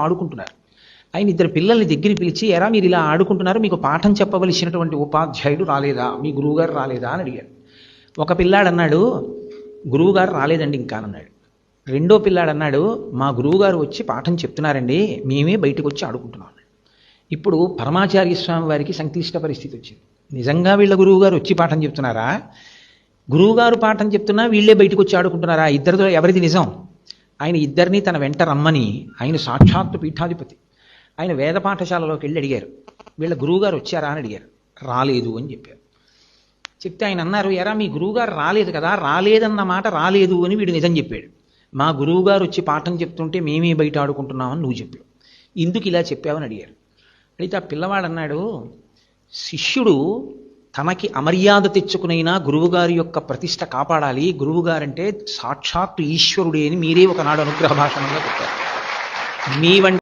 ఆడుకుంటున్నారు. ఆయన ఇద్దరు పిల్లల్ని దగ్గరికి పిలిచి, ఎరా మీరు ఇలా ఆడుకుంటున్నారు, మీకు పాఠం చెప్పవలసినటువంటి ఉపాధ్యాయుడు రాలేదా, మీ గురువుగారు రాలేదా అని అడిగారు. ఒక పిల్లాడు అన్నాడు, గురువుగారు రాలేదండి ఇంకా అన్నాడు. రెండో పిల్లాడు అన్నాడు, మా గురువుగారు వచ్చి పాఠం చెప్తున్నారండి, మేమే బయటకు వచ్చి ఆడుకుంటున్నాం. ఇప్పుడు పరమాచార్య స్వామి వారికి సంక్లిష్ట పరిస్థితి వచ్చింది. నిజంగా వీళ్ళ గురువుగారు వచ్చి పాఠం చెప్తున్నారా, గురువుగారు పాఠం చెప్తున్నా వీళ్ళే బయటకు వచ్చి ఆడుకుంటున్నారా, ఇద్దరితో ఎవరిది నిజం? ఆయన ఇద్దరినీ తన వెంట రమ్మని, ఆయన సాక్షాత్తు పీఠాధిపతి, ఆయన వేద పాఠశాలలోకి వెళ్ళి అడిగారు, వీళ్ళ గురువుగారు వచ్చారా అని అడిగారు. రాలేదు అని చెప్పారు. చెప్తే ఆయన అన్నారు, ఎరా మీ గురువుగారు రాలేదు కదా, రాలేదన్న మాట రాలేదు అని వీడు నిజం చెప్పాడు. మా గురువుగారు వచ్చి పాఠం చెప్తుంటే మేమే బయట ఆడుకుంటున్నామని నువ్వు చెప్పావు, ఎందుకు ఇలా చెప్పావని అడిగారు. అయితే ఆ పిల్లవాడు అన్నాడు, శిష్యుడు తనకి అమర్యాద తెచ్చుకునైనా గురువుగారి యొక్క ప్రతిష్ట కాపాడాలి, గురువుగారంటే సాక్షాత్తు ఈశ్వరుడే అని మీరే ఒకనాడు అనుగ్రహ భాషణంగా చెప్పారు. మీ